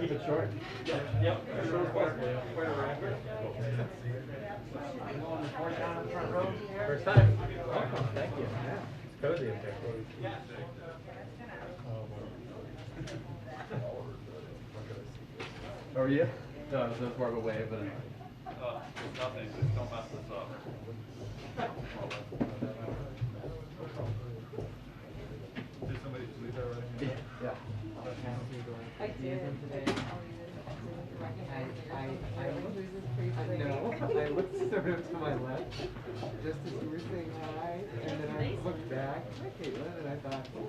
keep it short. Yep. First time. Welcome. Thank you. Yeah. It's cozy up there. How are you? No, there's more of a wave, but. It's nothing. Just don't mess this up. Did somebody leave that already? Yeah. I did. I looked sort of to my left, just as you were saying hi, and then I looked back, hi Caitlin, and I thought, oh,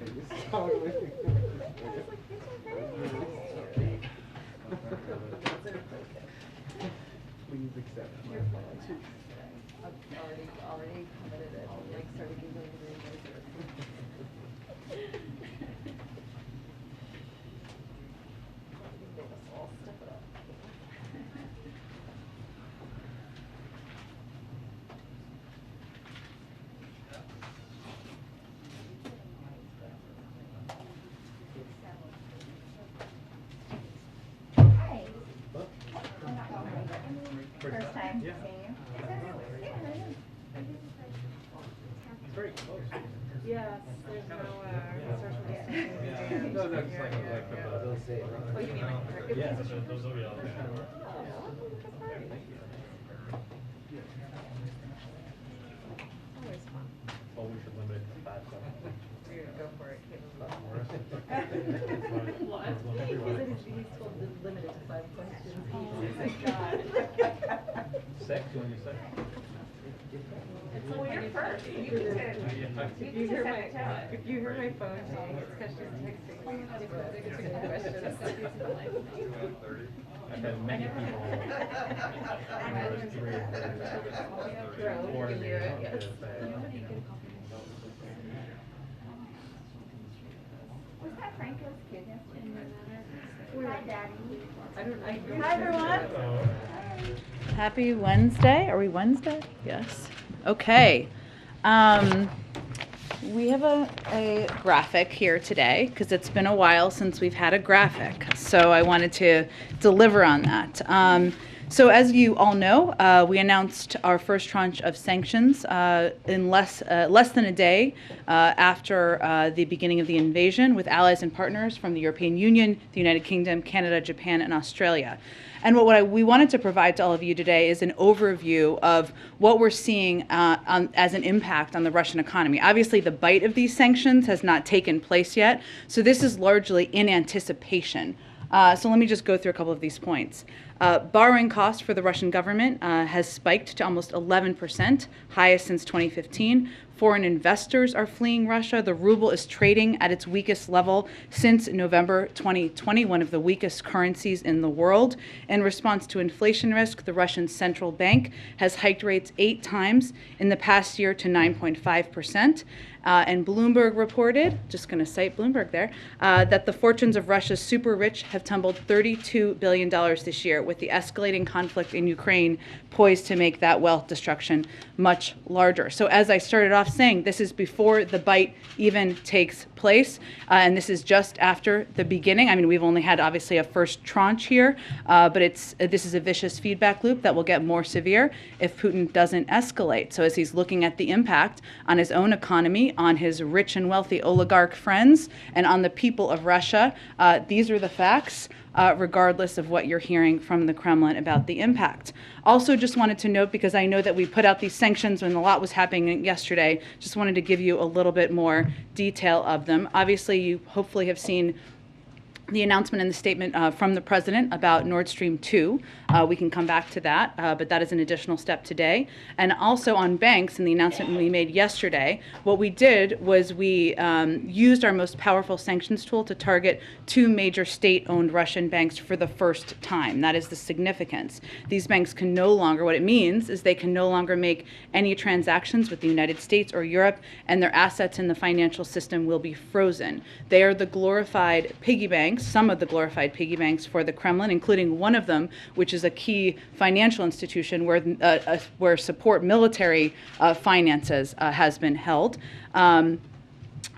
okay, this is totally Please accept my apologies. I've already committed it. Like started giggling First time Yeah. seeing you. Very close. Yes, there's no social distancing. No, just like Oh, you mean like yeah. Those will be all there. Always fun. Well, we should limit it to 5 questions. We're gonna go for it. What? He's told to limit it to 5 questions. Oh my God. 6? You want to do 6? Well, you're first. You If get to set it down. if you hear my phone ding, it's because she's texting me. Questions. I've had many people. You can hear it, yes. Was that Franco's kid yesterday? Hi, Daddy. Hi, everyone. Happy Wednesday. Are we Wednesday? Yes. Okay. We have a graphic here today because it's been a while since we've had a graphic. So I wanted to deliver on that. So as you all know, we announced our first tranche of sanctions in less than a day after the beginning of the invasion, with allies and partners from the European Union, the United Kingdom, Canada, Japan, and Australia. And what we wanted to provide to all of you today is an overview of what we're seeing as an impact on the Russian economy. Obviously, the bite of these sanctions has not taken place yet, so this is largely in anticipation. So let me just go through a couple of these points. Borrowing costs for the Russian government has spiked to almost 11%, highest since 2015. Foreign investors are fleeing Russia. The ruble is trading at its weakest level since November 2020, one of the weakest currencies in the world. In response to inflation risk, the Russian central bank has hiked rates 8 times in the past year to 9.5%. And Bloomberg reported, just going to cite Bloomberg there, that the fortunes of Russia's super rich have tumbled $32 billion this year, with the escalating conflict in Ukraine poised to make that wealth destruction much larger. So as I started off saying, this is before the bite even takes place, and this is just after the beginning. I mean, we've only had obviously a first tranche here, but this is a vicious feedback loop that will get more severe if Putin doesn't escalate. So as he's looking at the impact on his own economy, on his rich and wealthy oligarch friends, and on the people of Russia, these are the facts, regardless of what you're hearing from the Kremlin about the impact. Also, just wanted to note, because I know that we put out these sanctions when a lot was happening yesterday, just wanted to give you a little bit more detail of them. Obviously, you hopefully have seen the announcement and the statement from the president about Nord Stream 2. We can come back to that, but that is an additional step today. And also on banks, in the announcement we made yesterday, what we did was we used our most powerful sanctions tool to target 2 major state-owned Russian banks for the first time. That is the significance. These banks can no longer, what it means is they can no longer make any transactions with the United States or Europe, and their assets in the financial system will be frozen. They are the glorified piggy banks, some of the glorified piggy banks for the Kremlin, including one of them, which is a key financial institution where support military finances has been held.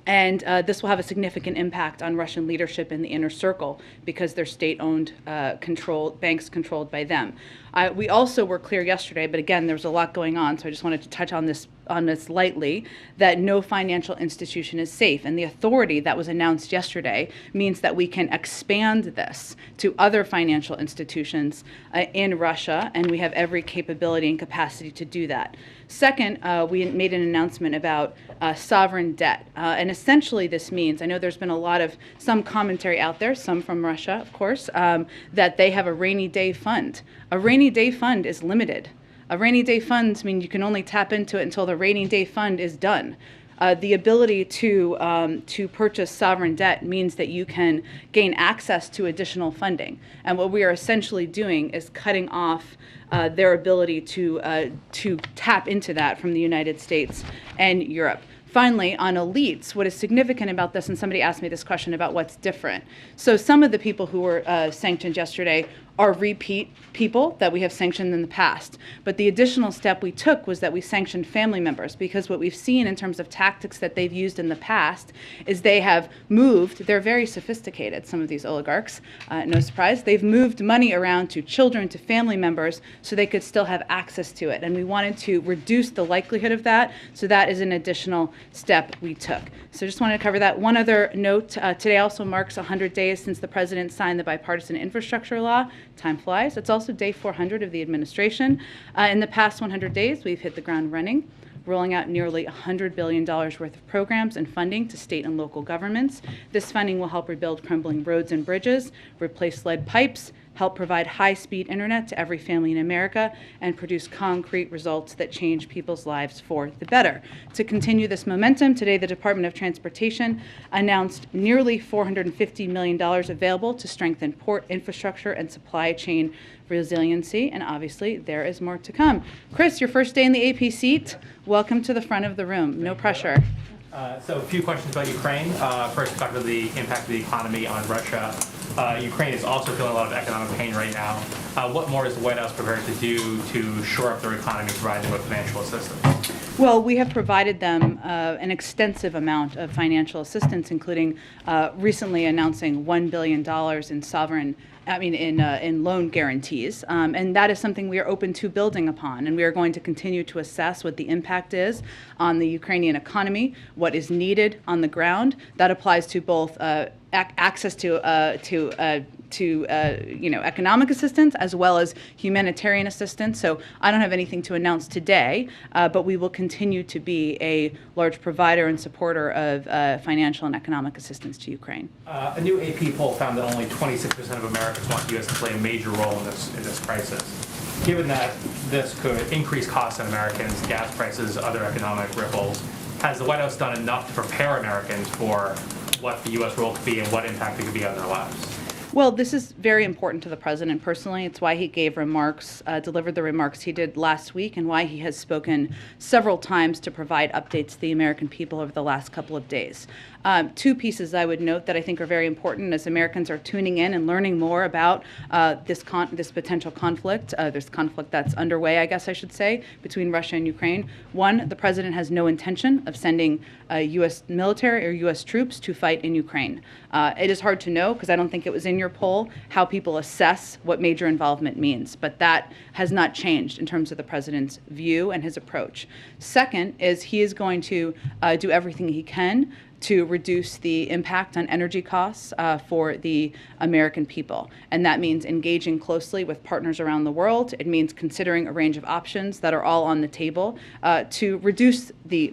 And this will have a significant impact on Russian leadership in the inner circle because they're state-owned, banks controlled by them. We also were clear yesterday, but again, there was a lot going on, so I just wanted to touch on this lightly, that no financial institution is safe. And the authority that was announced yesterday means that we can expand this to other financial institutions in Russia, and we have every capability and capacity to do that. Second, we made an announcement about sovereign debt. And essentially this means, I know there's been some commentary out there, some from Russia, of course, that they have a rainy day fund. A rainy day fund is limited. A rainy day fund means you can only tap into it until the rainy day fund is done. The ability to purchase sovereign debt means that you can gain access to additional funding. And what we are essentially doing is cutting off their ability to tap into that from the United States and Europe. Finally, on elites, what is significant about this, and somebody asked me this question about what's different. So some of the people who were sanctioned yesterday are repeat people that we have sanctioned in the past. But the additional step we took was that we sanctioned family members, because what we've seen in terms of tactics that they've used in the past is they have moved, they're very sophisticated, some of these oligarchs, no surprise, they've moved money around to children, to family members, so they could still have access to it. And we wanted to reduce the likelihood of that, so that is an additional step we took. So just wanted to cover that. One other note, today also marks 100 days since the president signed the bipartisan infrastructure law. Time flies. It's also day 400 of the administration. In the past 100 days, we've hit the ground running, rolling out nearly $100 billion worth of programs and funding to state and local governments. This funding will help rebuild crumbling roads and bridges, replace lead pipes, help provide high-speed internet to every family in America, and produce concrete results that change people's lives for the better. To continue this momentum, today the Department of Transportation announced nearly $450 million available to strengthen port infrastructure and supply chain resiliency, and obviously there is more to come. Chris, your first day in the AP seat. Welcome to the front of the room. No pressure. So a few questions about Ukraine. First, talk about the impact of the economy on Russia. Ukraine is also feeling a lot of economic pain right now. What more is the White House prepared to do to shore up their economy, provide them with financial assistance? Well, we have provided them an extensive amount of financial assistance, including recently announcing $1 billion in loan guarantees. And that is something we are open to building upon. And we are going to continue to assess what the impact is on the Ukrainian economy, what is needed on the ground. That applies to both access to economic assistance as well as humanitarian assistance. So I don't have anything to announce today, but we will continue to be a large provider and supporter of financial and economic assistance to Ukraine. A new AP poll found that only 26% of Americans want the U.S. to play a major role in this crisis. Given that this could increase costs on Americans, gas prices, other economic ripples, has the White House done enough to prepare Americans for what the U.S. role could be and what impact it could be on their lives? Well, this is very important to the president personally. It's why he gave remarks, delivered the remarks he did last week, and why he has spoken several times to provide updates to the American people over the last couple of days. Two pieces I would note that I think are very important as Americans are tuning in and learning more about this potential conflict, this conflict that's underway, I guess I should say, between Russia and Ukraine. One, the president has no intention of sending U.S. military or U.S. troops to fight in Ukraine. It is hard to know, because I don't think it was in your poll, how people assess what major involvement means, but that has not changed in terms of the president's view and his approach. Second is he is going to do everything he can to reduce the impact on energy costs for the American people. And that means engaging closely with partners around the world. It means considering a range of options that are all on the table to reduce the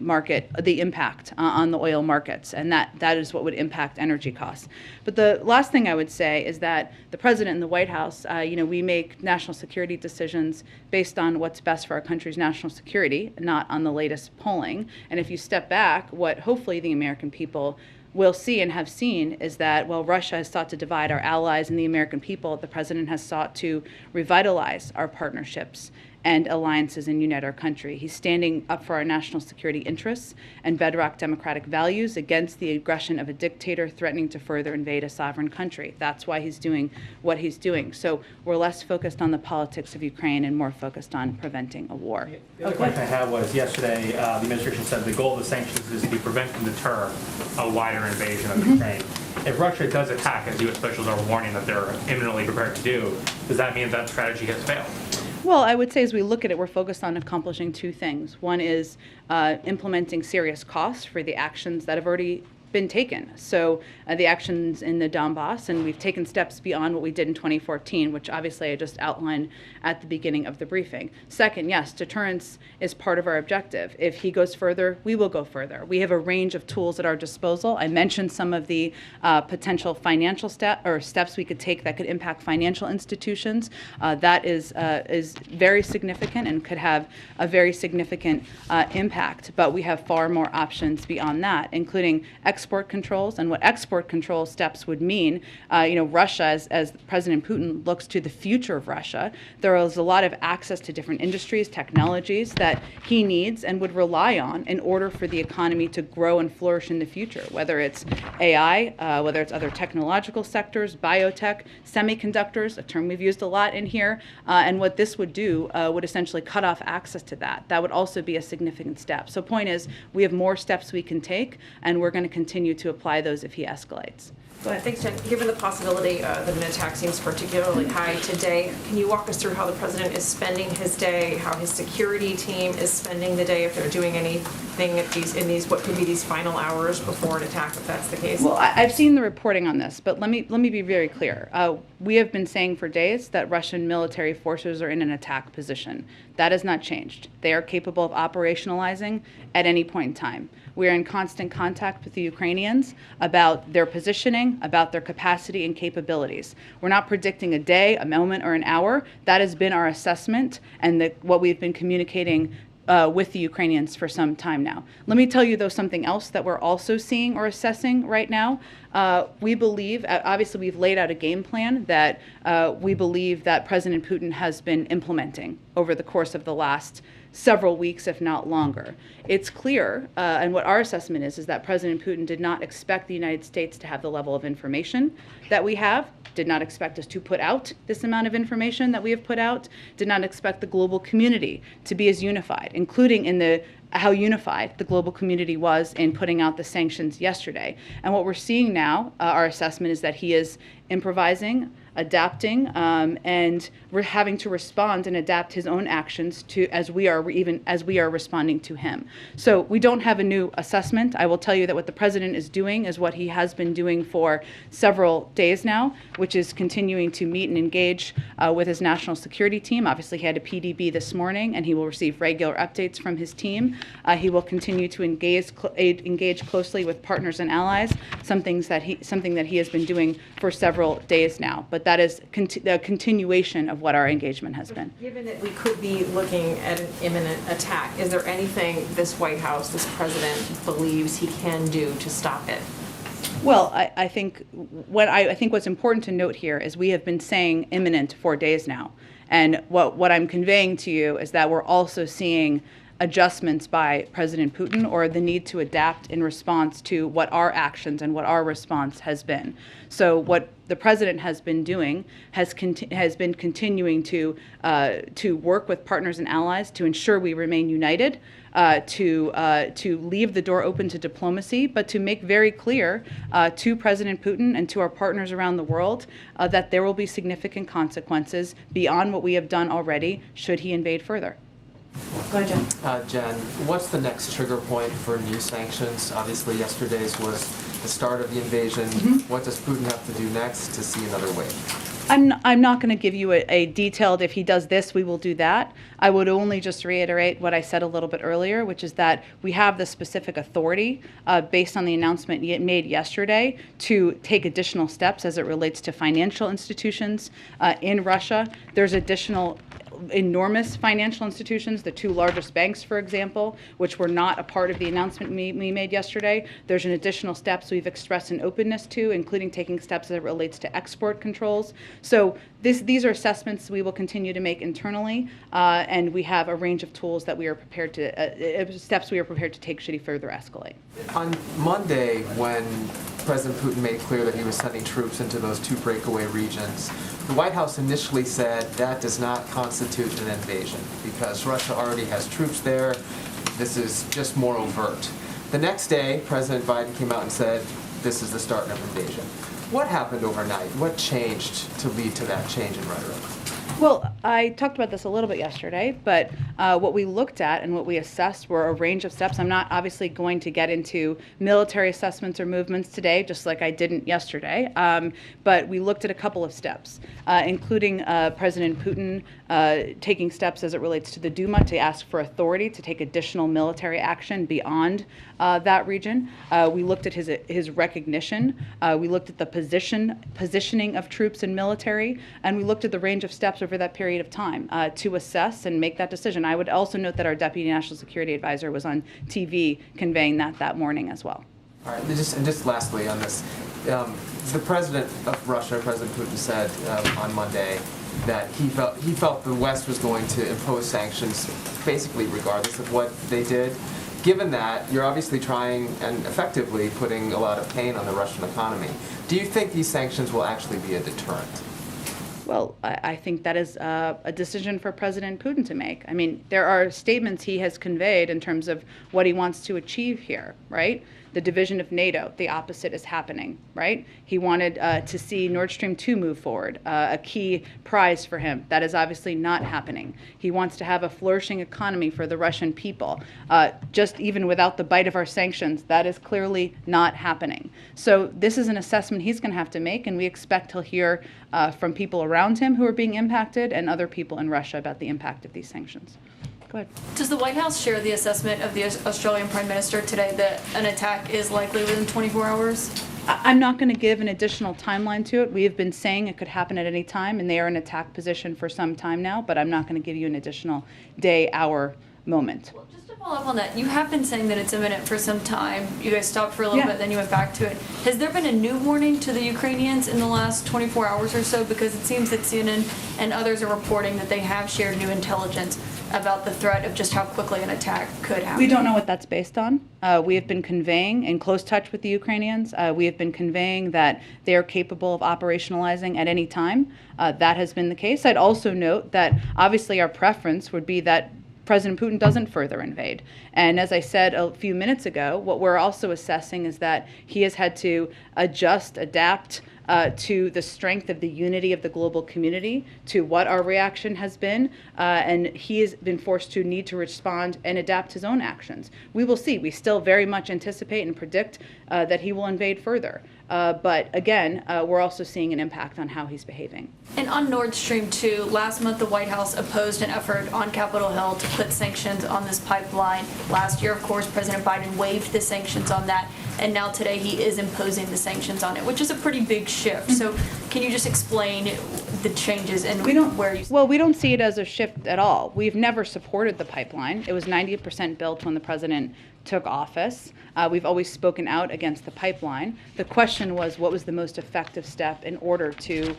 impact on the oil markets. And that is what would impact energy costs. But the last thing I would say is that the president and the White House, we make national security decisions based on what's best for our country's national security, not on the latest polling. And if you step back, what hopefully the American people will see and have seen is that while Russia has sought to divide our allies and the American people, the president has sought to revitalize our partnerships and alliances and unite our country. He's standing up for our national security interests and bedrock democratic values against the aggression of a dictator threatening to further invade a sovereign country. That's why he's doing what he's doing. So we're less focused on the politics of Ukraine and more focused on preventing a war. The other question I had was yesterday, the administration said the goal of the sanctions is to prevent and deter a wider invasion of Ukraine. If Russia does attack, as U.S. officials are warning that they're imminently prepared to do, does that mean that strategy has failed? Well, I would say as we look at it, we're focused on accomplishing two things. One is implementing serious costs for the actions that have already been taken. So the actions in the Donbass, and we've taken steps beyond what we did in 2014, which obviously I just outlined at the beginning of the briefing. Second, yes, deterrence is part of our objective. If he goes further, we will go further. We have a range of tools at our disposal. I mentioned some of the potential financial steps we could take that could impact financial institutions. That is very significant and could have a very significant impact. But we have far more options beyond that, including export controls. And what export control steps would mean, Russia, as President Putin looks to the future of Russia, there is a lot of access to different industries, technologies that he needs and would rely on in order for the economy to grow and flourish in the future, whether it's AI, whether it's other technological sectors, biotech, semiconductors, a term we've used a lot in here. And what this would do would essentially cut off access to that. That would also be a significant step. So point is, we have more steps we can take, and we're going to continue to apply those if he escalates. Thanks, Jen. Given the possibility that an attack seems particularly high today, can you walk us through how the president is spending his day, how his security team is spending the day, if they're doing anything in these what could be these final hours before an attack, if that's the case? Well, I've seen the reporting on this, but let me be very clear. We have been saying for days that Russian military forces are in an attack position. That has not changed. They are capable of operationalizing at any point in time. We are in constant contact with the Ukrainians about their positioning, about their capacity and capabilities. We're not predicting a day, a moment, or an hour. That has been our assessment and what we've been communicating with the Ukrainians for some time now. Let me tell you, though, something else that we're also seeing or assessing right now. We believe, obviously we've laid out a game plan that we believe that President Putin has been implementing over the course of the last several weeks, if not longer. It's clear, and what our assessment is that President Putin did not expect the United States to have the level of information that we have, did not expect us to put out this amount of information that we have put out, did not expect the global community to be as unified, including in how unified the global community was in putting out the sanctions yesterday. And what we're seeing now, our assessment is that he is improvising, adapting, and we're having to respond and adapt his own actions to as we are responding to him. So we don't have a new assessment. I will tell you that what the president is doing is what he has been doing for several days now, which is continuing to meet and engage with his national security team. Obviously, he had a PDB this morning, and he will receive regular updates from his team. He will continue to engage closely with partners and allies, something that he has been doing for several days now. But that is a continuation of what our engagement has been. Given that we could be looking at an imminent attack, is there anything this White House, this president, believes he can do to stop it? Well, I think what's important to note here is we have been saying imminent for days now. And what I'm conveying to you is that we're also seeing adjustments by President Putin, or the need to adapt in response to what our actions and what our response has been. So what the president has been doing has been continuing to work with partners and allies to ensure we remain united, to leave the door open to diplomacy, but to make very clear to President Putin and to our partners around the world that there will be significant consequences beyond what we have done already should he invade further. Go ahead, Jen. Jen, what's the next trigger point for new sanctions? Obviously, yesterday's was the start of the invasion. What does Putin have to do next to see another wave? I'm not going to give you a detailed, if he does this, we will do that. I would only just reiterate what I said a little bit earlier, which is that we have the specific authority based on the announcement made yesterday to take additional steps as it relates to financial institutions in Russia. There's additional enormous financial institutions, the 2 largest banks, for example, which were not a part of the announcement we made yesterday. There's an additional steps we've expressed an openness to, including taking steps as it relates to export controls. So these are assessments we will continue to make internally, and we have a range of tools that we are prepared to, steps we are prepared to take should he further escalate. On Monday, when President Putin made clear that he was sending troops into those 2 breakaway regions, the White House initially said that does not constitute an invasion because Russia already has troops there. This is just more overt. The next day, President Biden came out and said, this is the start of invasion. What happened overnight? What changed to lead to that change in rhetoric? Well, I talked about this a little bit yesterday, but what we looked at and what we assessed were a range of steps. I'm not obviously going to get into military assessments or movements today, just like I didn't yesterday, but we looked at a couple of steps, including President Putin taking steps as it relates to the Duma to ask for authority to take additional military action beyond that region. We looked at his recognition. We looked at the positioning of troops and military, and we looked at the range of steps over that period of time to assess and make that decision. I would also note that our Deputy National Security Advisor was on TV conveying that morning as well. All right, and just lastly on this, the president of Russia, President Putin, said on Monday that he felt the West was going to impose sanctions basically regardless of what they did. Given that, you're obviously trying and effectively putting a lot of pain on the Russian economy. Do you think these sanctions will actually be a deterrent? Well, I think that is a decision for President Putin to make. I mean, there are statements he has conveyed in terms of what he wants to achieve here, right? The division of NATO, the opposite is happening, right? He wanted to see Nord Stream 2 move forward, a key prize for him. That is obviously not happening. He wants to have a flourishing economy for the Russian people. Just even without the bite of our sanctions, that is clearly not happening. So this is an assessment he's going to have to make, and we expect he'll hear from people around him who are being impacted and other people in Russia about the impact of these sanctions. Go ahead. Does the White House share the assessment of the Australian Prime Minister today that an attack is likely within 24 hours? I'm not going to give an additional timeline to it. We have been saying it could happen at any time, and they are in attack position for some time now, but I'm not going to give you an additional day, hour, moment. Well, just to follow up on that, you have been saying that it's imminent for some time. You guys stopped for a little bit, then you went back to it. Has there been a new warning to the Ukrainians in the last 24 hours or so? Because it seems that CNN and others are reporting that they have shared new intelligence about the threat of just how quickly an attack could happen. We don't know what that's based on. We have been conveying, in close touch with the Ukrainians, we have been conveying that they are capable of operationalizing at any time. That has been the case. I'd also note that obviously our preference would be that President Putin doesn't further invade. And as I said a few minutes ago, what we're also assessing is that he has had to adjust, adapt to the strength of the unity of the global community, to what our reaction has been, and he has been forced to need to respond and adapt his own actions. We will see. We still very much anticipate and predict that he will invade further. But again, we're also seeing an impact on how he's behaving. And on Nord Stream 2, last month the White House opposed an effort on Capitol Hill to put sanctions on this pipeline. Last year, of course, President Biden waived the sanctions on that, and now today he is imposing the sanctions on it, which is a pretty big shift. So can you just explain the changes and where you... Well, we don't see it as a shift at all. We've never supported the pipeline. It was 90% built when the president took office. We've always spoken out against the pipeline. The question was, what was the most effective step in order to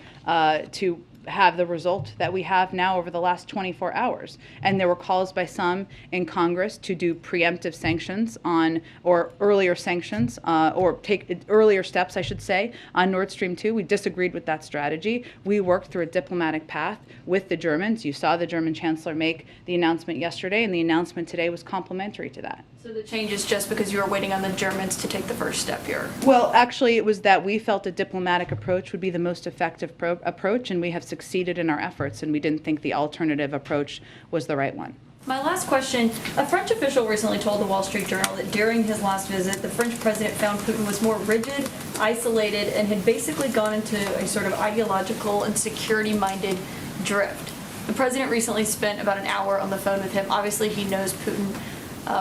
have the result that we have now over the last 24 hours? And there were calls by some in Congress to do preemptive sanctions on, or earlier sanctions, or take earlier steps, I should say, on Nord Stream 2. We disagreed with that strategy. We worked through a diplomatic path with the Germans. You saw the German Chancellor make the announcement yesterday, and the announcement today was complementary to that. So the change is just because you were waiting on the Germans to take the first step here? Well, actually, it was that we felt a diplomatic approach would be the most effective approach, and we have succeeded in our efforts, and we didn't think the alternative approach was the right one. My last question, a French official recently told the Wall Street Journal that during his last visit, the French president found Putin was more rigid, isolated, and had basically gone into a sort of ideological and security-minded drift. The president recently spent about an hour on the phone with him. Obviously, he knows Putin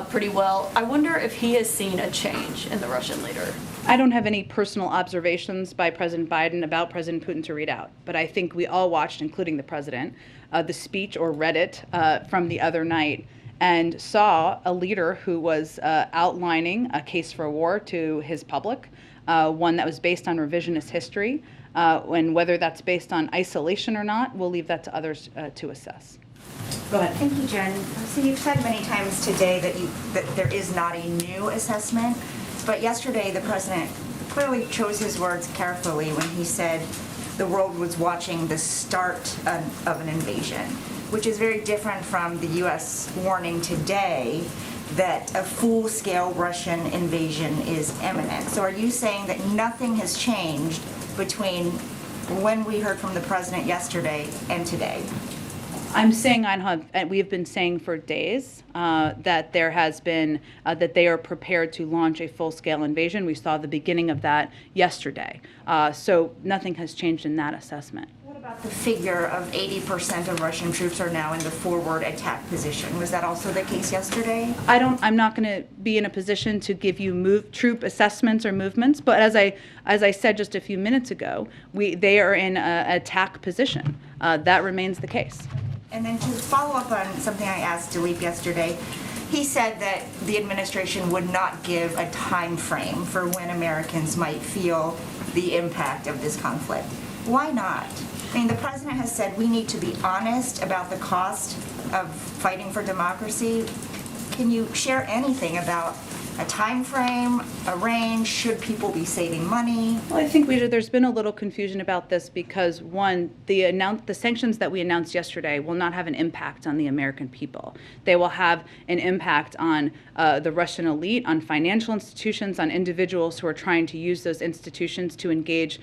pretty well. I wonder if he has seen a change in the Russian leader. I don't have any personal observations by President Biden about President Putin to read out, but I think we all watched, including the president, the speech or read it from the other night and saw a leader who was outlining a case for war to his public, one that was based on revisionist history, and whether that's based on isolation or not, we'll leave that to others to assess. Go ahead. Thank you, Jen. So you've said many times today that there is not a new assessment, but yesterday the president clearly chose his words carefully when he said the world was watching the start of an invasion, which is very different from the U.S. warning today that a full-scale Russian invasion is imminent. So are you saying that nothing has changed between when we heard from the president yesterday and today? I'm saying we have been saying for days that there has been, that they are prepared to launch a full-scale invasion. We saw the beginning of that yesterday. So nothing has changed in that assessment. What about the figure of 80% of Russian troops are now in the forward attack position? Was that also the case yesterday? I'm not going to be in a position to give you troop assessments or movements, but as I said just a few minutes ago, they are in an attack position. That remains the case. And then to follow up on something I asked Dilip yesterday, he said that the administration would not give a time frame for when Americans might feel the impact of this conflict. Why not? I mean, the president has said we need to be honest about the cost of fighting for democracy. Can you share anything about a time frame, a range? Should people be saving money? Well, I think there's been a little confusion about this because, one, the sanctions that we announced yesterday will not have an impact on the American people. They will have an impact on the Russian elite, on financial institutions, on individuals who are trying to use those institutions to engage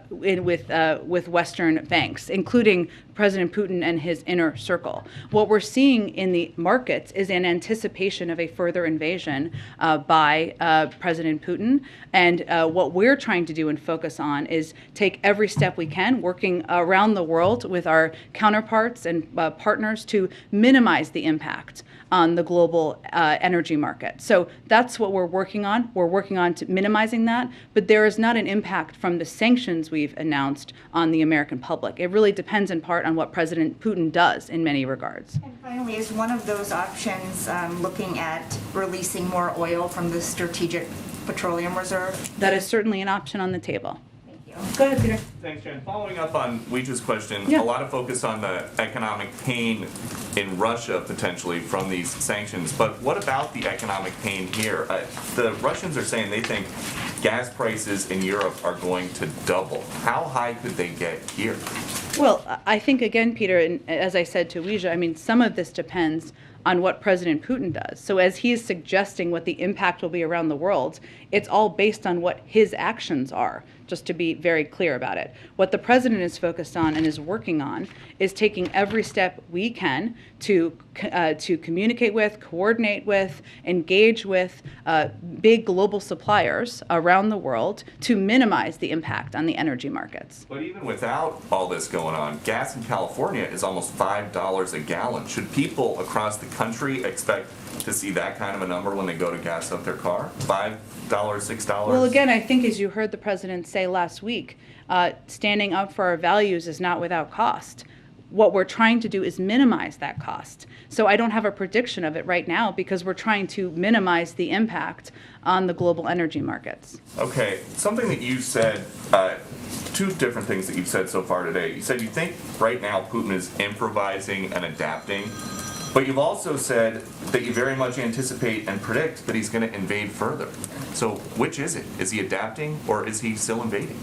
with Western banks, including President Putin and his inner circle. What we're seeing in the markets is an anticipation of a further invasion by President Putin. And what we're trying to do and focus on is take every step we can, working around the world with our counterparts and partners to minimize the impact on the global energy market. So that's what we're working on. We're working on minimizing that, but there is not an impact from the sanctions we've announced on the American public. It really depends in part on what President Putin does in many regards. And finally, is one of those options looking at releasing more oil from the Strategic Petroleum Reserve? That is certainly an option on the table. Thank you. Go ahead, Peter. Thanks, Jen. Following up on Weeja's question, Yeah. a lot of focus on the economic pain in Russia potentially from these sanctions, but what about the economic pain here? The Russians are saying they think gas prices in Europe are going to double. How high could they get here? Well, I think, again, Peter, and as I said to Weija, I mean, some of this depends on what President Putin does. So as he is suggesting what the impact will be around the world, it's all based on what his actions are, just to be very clear about it. What the president is focused on and is working on is taking every step we can to communicate with, coordinate with, engage with big global suppliers around the world to minimize the impact on the energy markets. But even without all this going on, gas in California is almost $5 a gallon. Should people across the country expect to see that kind of a number when they go to gas up their car? $5, $6? Well, again, I think as you heard the president say last week, standing up for our values is not without cost. What we're trying to do is minimize that cost. So I don't have a prediction of it right now because we're trying to minimize the impact on the global energy markets. Okay, something that you said, two different things that you've said so far today. You said you think right now Putin is improvising and adapting, but you've also said that you very much anticipate and predict that he's going to invade further. So which is it? Is he adapting or is he still invading?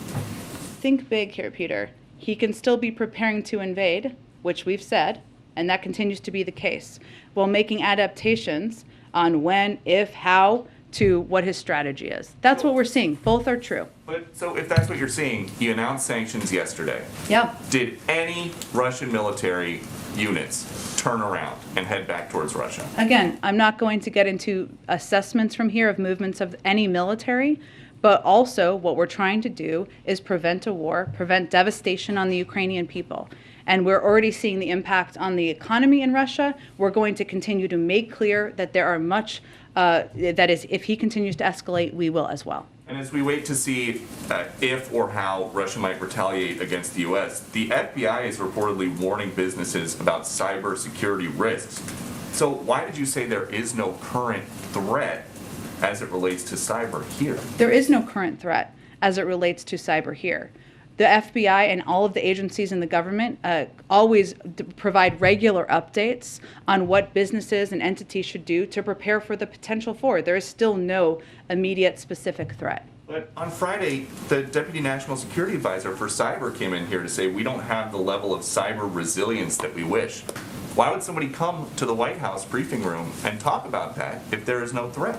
Think big here, Peter. He can still be preparing to invade, which we've said, and that continues to be the case, while making adaptations on when, if, how, to what his strategy is. That's what we're seeing. Both are true. But so if that's what you're seeing, you announced sanctions yesterday. Yep. Did any Russian military units turn around and head back towards Russia? Again, I'm not going to get into assessments from here of movements of any military, but also what we're trying to do is prevent a war, prevent devastation on the Ukrainian people. And we're already seeing the impact on the economy in Russia. We're going to continue to make clear that there are much, that is, if he continues to escalate, we will as well. And as we wait to see if or how Russia might retaliate against the U.S., the FBI is reportedly warning businesses about cybersecurity risks. So why did you say there is no current threat as it relates to cyber here? There is no current threat as it relates to cyber here. The FBI and all of the agencies in the government always provide regular updates on what businesses and entities should do to prepare for the potential for. There is still no immediate specific threat. But on Friday, the Deputy National Security Advisor for Cyber came in here to say we don't have the level of cyber resilience that we wish. Why would somebody come to the White House briefing room and talk about that if there is no threat?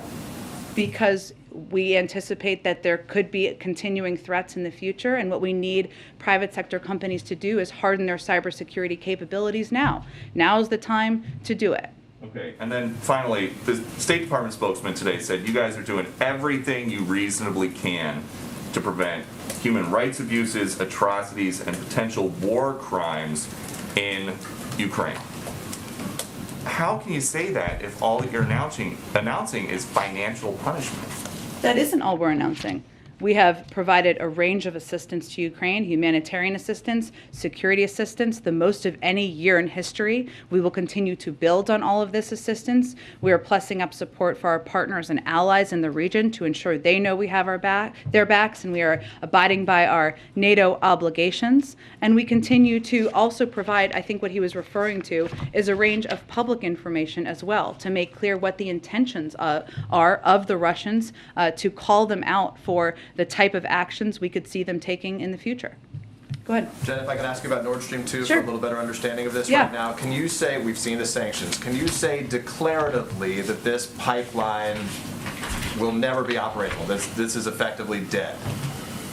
Because we anticipate that there could be continuing threats in the future, and what we need private sector companies to do is harden their cybersecurity capabilities now. Now is the time to do it. Okay, and then finally, the State Department spokesman today said you guys are doing everything you reasonably can to prevent human rights abuses, atrocities, and potential war crimes in Ukraine. How can you say that if all that you're announcing is financial punishment? That isn't all we're announcing. We have provided a range of assistance to Ukraine, humanitarian assistance, security assistance, the most of any year in history. We will continue to build on all of this assistance. We are plussing up support for our partners and allies in the region to ensure they know we have their backs, and we are abiding by our NATO obligations. And we continue to also provide, I think what he was referring to, is a range of public information as well to make clear what the intentions are of the Russians, to call them out for the type of actions we could see them taking in the future. Go ahead. Jen, if I can ask you about Nord Stream 2 Sure. for a little better understanding of this Yeah. right now. Can you say, we've seen the sanctions, can you say declaratively that this pipeline will never be operational? This is effectively dead?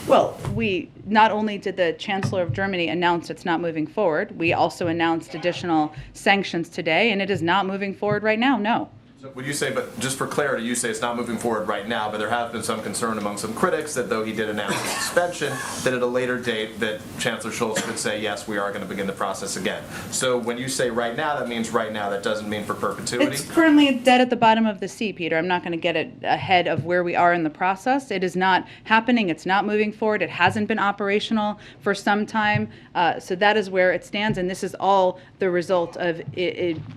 Well, we not only did the Chancellor of Germany announce it's not moving forward, we also announced additional sanctions today, and it is not moving forward right now, no. So would you say, but just for clarity, you say it's not moving forward right now, but there has been some concern among some critics that though he did announce the suspension, that at a later date that Chancellor Scholz could say, yes, we are going to begin the process again. So when you say right now, that means right now, that doesn't mean for perpetuity? It's currently dead at the bottom of the sea, Peter. I'm not going to get it ahead of where we are in the process. It is not happening. It's not moving forward. It hasn't been operational for some time. So that is where it stands, and this is all the result of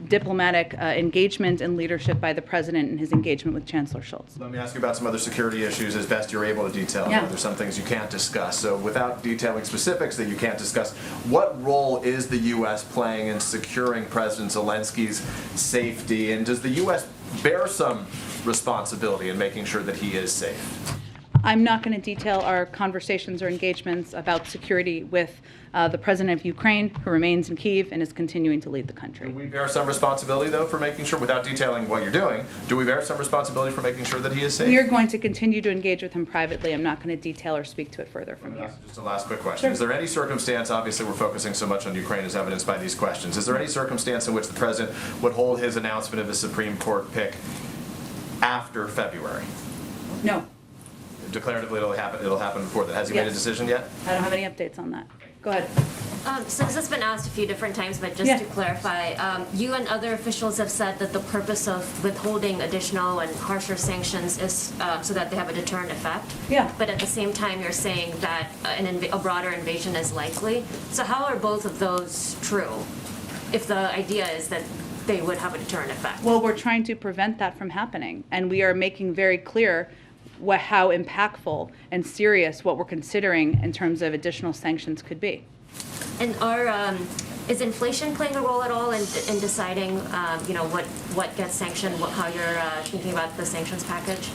diplomatic engagement and leadership by the President and his engagement with Chancellor Scholz. Let me ask you about some other security issues as best you're able to detail. Yeah. There's some things you can't discuss. So without detailing specifics that you can't discuss, what role is the U.S. playing in securing President Zelensky's safety? And does the U.S. bear some responsibility in making sure that he is safe? I'm not going to detail our conversations or engagements about security with the President of Ukraine, who remains in Kyiv and is continuing to lead the country. Do we bear some responsibility, though, for making sure, without detailing what you're doing, do we bear some responsibility for making sure that he is safe? We are going to continue to engage with him privately. I'm not going to detail or speak to it further from here. Just a last quick question. Sure. Is there any circumstance, obviously we're focusing so much on Ukraine as evidenced by these questions, is there any circumstance in which the President would hold his announcement of his Supreme Court pick after February? No, Declaratively, it'll happen before that. Has he made a Yes. decision yet? I don't have any updates on that. Go ahead. So this has been asked a few different times, but just Yeah. to clarify, you and other officials have said that the purpose of withholding additional and harsher sanctions is so that they have a deterrent effect. Yeah. But at the same time, you're saying that a broader invasion is likely. So how are both of those true if the idea is that they would have a deterrent effect? Well, we're trying to prevent that from happening, and we are making very clear how impactful and serious what we're considering in terms of additional sanctions could be. And is inflation playing a role at all in deciding, what gets sanctioned, how you're thinking about the sanctions package?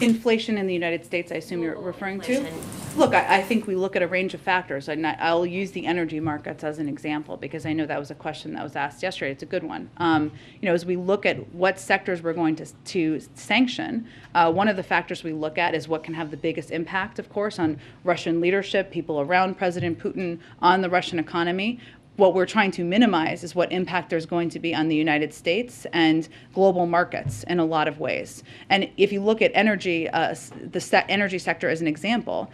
Inflation in the United States, I assume you're referring to? Inflation. Look, I think we look at a range of factors, and I'll use the energy markets as an example because I know that was a question that was asked yesterday. It's a good one. As we look at what sectors we're going to sanction, one of the factors we look at is what can have the biggest impact, of course, on Russian leadership, people around President Putin, on the Russian economy. What we're trying to minimize is what impact there's going to be on the United States and global markets in a lot of ways. And if you look at energy, the energy sector as an example,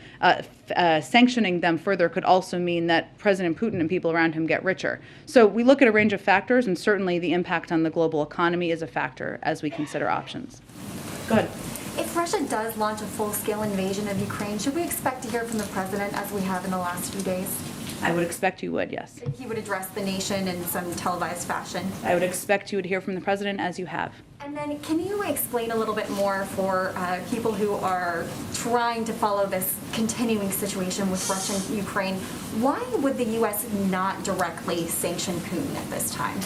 sanctioning them further could also mean that President Putin and people around him get richer. So we look at a range of factors, and certainly the impact on the global economy is a factor as we consider options. Go ahead. If If Russia does launch a full-scale invasion of Ukraine, should we expect to hear from the president as we have in the last few days? I would expect you would, yes. He would address the nation in some televised fashion. I would expect you would hear from the president as you have. And then can you explain a little bit more for people who are trying to follow this continuing situation with Russia and Ukraine, why would the U.S. not directly sanction Putin at this time?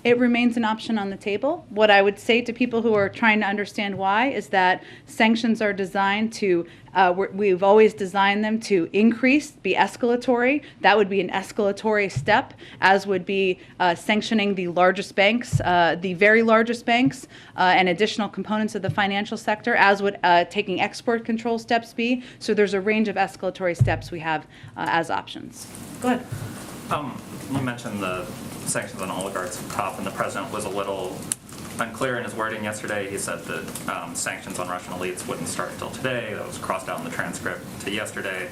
It remains an option on the table. What I would say to people who are trying to understand why is that sanctions are designed to, we've always designed them to increase, be escalatory. That would be an escalatory step, as would be sanctioning the largest banks, the very largest banks, and additional components of the financial sector, as would taking export control steps be. So there's a range of escalatory steps we have as options. Go ahead. You mentioned the sanctions on oligarchs at the top, and the president was a little unclear in his wording yesterday. He said that sanctions on Russian elites wouldn't start until today. That was crossed out in the transcript to yesterday.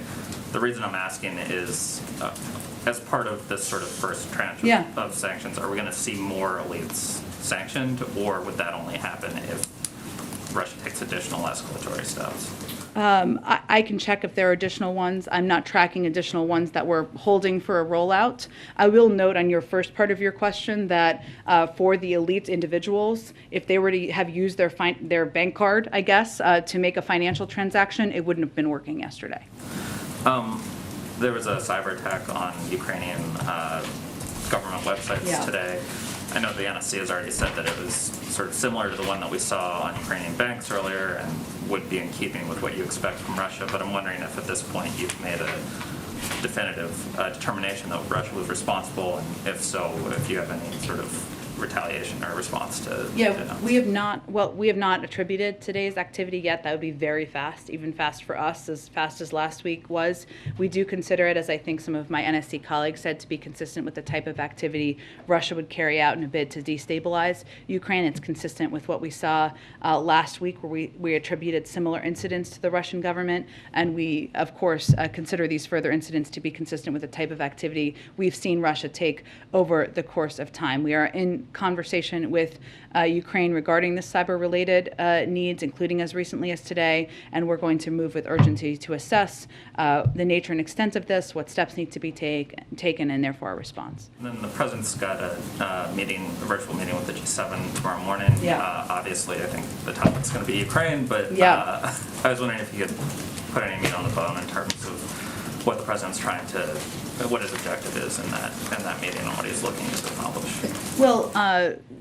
The reason I'm asking is, as part of this sort of first tranche of sanctions, are we going to see more elites sanctioned, or would that only happen if Russia takes additional escalatory steps? I can check if there are additional ones. I'm not tracking additional ones that we're holding for a rollout. I will note on your first part of your question that for the elite individuals, if they were to have used their bank card, I guess, to make a financial transaction, it wouldn't have been working yesterday. There was a cyber attack on Ukrainian government websites today. I know the NSC has already said that it was sort of similar to the one that we saw on Ukrainian banks earlier and would be in keeping with what you expect from Russia, but I'm wondering if at this point you've made a definitive determination that Russia was responsible, and if so, if you have any sort of retaliation or response to we have not attributed today's activity yet. That would be very fast, even fast for us, as fast as last week was. We do consider it, as I think some of my NSC colleagues said, to be consistent with the type of activity Russia would carry out in a bid to destabilize Ukraine. It's consistent with what we saw last week, where we attributed similar incidents to the Russian government, and we, of course, consider these further incidents to be consistent with the type of activity we've seen Russia take over the course of time. We are in conversation with Ukraine regarding the cyber-related needs, including as recently as today, and we're going to move with urgency to assess the nature and extent of this, what steps need to be taken, and therefore our response. And then the president's got a virtual meeting with the G7 tomorrow morning. Obviously, I think the topic's going to be Ukraine, but I was wondering if you could put any meat on the bone in terms of what the president's what his objective is in that meeting and what he's looking to accomplish. Well,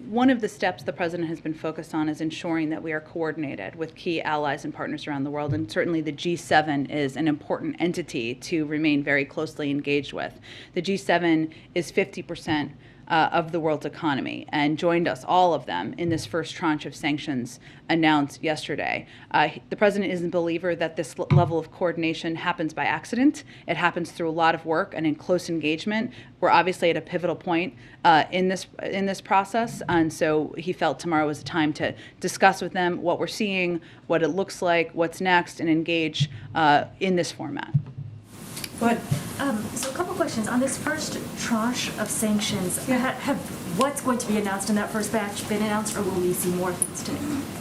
one of the steps the president has been focused on is ensuring that we are coordinated with key allies and partners around the world, and certainly the G7 is an important entity to remain very closely engaged with. The G7 is 50% of the world's economy and joined us, all of them, in this first tranche of sanctions announced yesterday. The president is a believer that this level of coordination happens by accident. It happens through a lot of work and in close engagement. We're obviously at a pivotal point in this process, and so he felt tomorrow was a time to discuss with them what we're seeing, what it looks like, what's next, and engage in this format. Go ahead. So a couple questions. On this first tranche of sanctions, have what's going to be announced in that first batch been announced, or will we see more things today?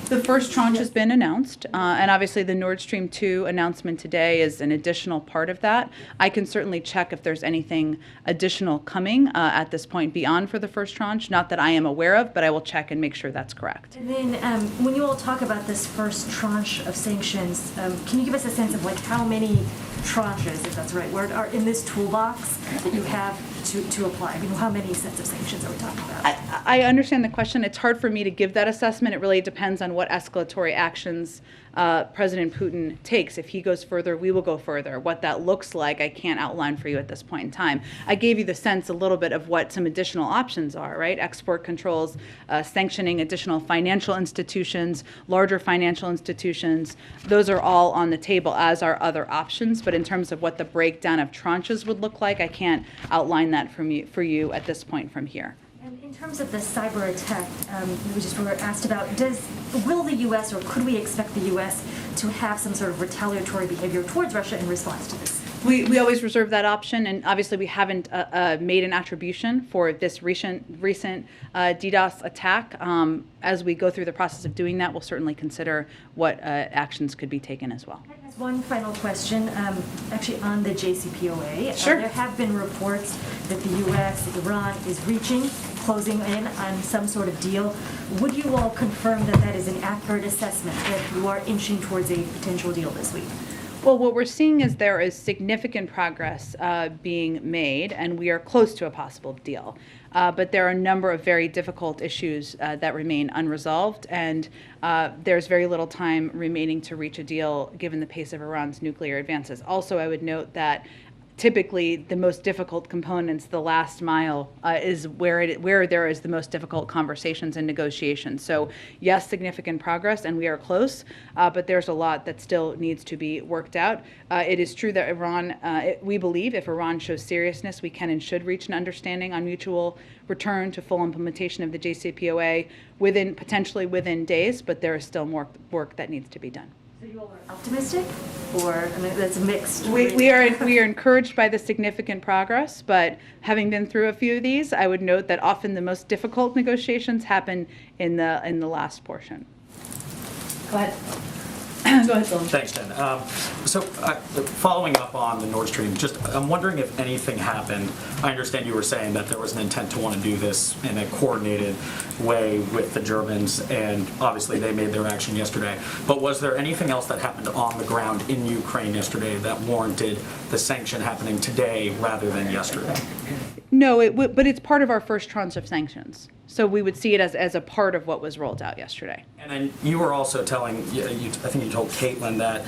The first tranche has been announced, and obviously the Nord Stream 2 announcement today is an additional part of that. I can certainly check if there's anything additional coming at this point beyond for the first tranche, not that I am aware of, but I will check and make sure that's correct. And then when you all talk about this first tranche of sanctions, can you give us a sense of like how many tranches, if that's the right word, are in this toolbox that you have to apply? I mean, how many sets of sanctions are we talking about? I understand the question. It's hard for me to give that assessment. It really depends on what escalatory actions President Putin takes. If he goes further, we will go further. What that looks like, I can't outline for you at this point in time. I gave you the sense a little bit of what some additional options are, right? Export controls, sanctioning additional financial institutions, larger financial institutions. Those are all on the table, as are other options. But in terms of what the breakdown of tranches would look like, I can't outline that for you at this point from here. And in terms of the cyber attack, we just were asked about, will the U.S. or could we expect the U.S. to have some sort of retaliatory behavior towards Russia in response to this? We always reserve that option, and obviously we haven't made an attribution for this recent DDoS attack. As we go through the process of doing that, we'll certainly consider what actions could be taken as well. One final question, actually on the JCPOA. Sure. There have been reports that the U.S., Iran is closing in on some sort of deal. Would you all confirm that that is an accurate assessment, that you are inching towards a potential deal this week? Well, what we're seeing is there is significant progress being made, and we are close to a possible deal. But there are a number of very difficult issues that remain unresolved, and there's very little time remaining to reach a deal given the pace of Iran's nuclear advances. Also, I would note that typically the most difficult components, the last mile, is where there is the most difficult conversations and negotiations. So yes, significant progress, and we are close, but there's a lot that still needs to be worked out. It is true that Iran, we believe if Iran shows seriousness, we can and should reach an understanding on mutual return to full implementation of the JCPOA potentially within days, but there is still more work that needs to be done. So you all are optimistic, or I mean that's mixed? We are encouraged by the significant progress, but having been through a few of these, I would note that often the most difficult negotiations happen in the last portion. Go ahead. Go ahead, Dylan. Thanks, Jen. Following up on the Nord Stream, I'm wondering if anything happened. I understand you were saying that there was an intent to want to do this in a coordinated way with the Germans, and obviously they made their action yesterday. But was there anything else that happened on the ground in Ukraine yesterday that warranted the sanction happening today rather than yesterday? No, but it's part of our first tranche of sanctions. So we would see it as a part of what was rolled out yesterday. And then you were also telling, I think you told Caitlin that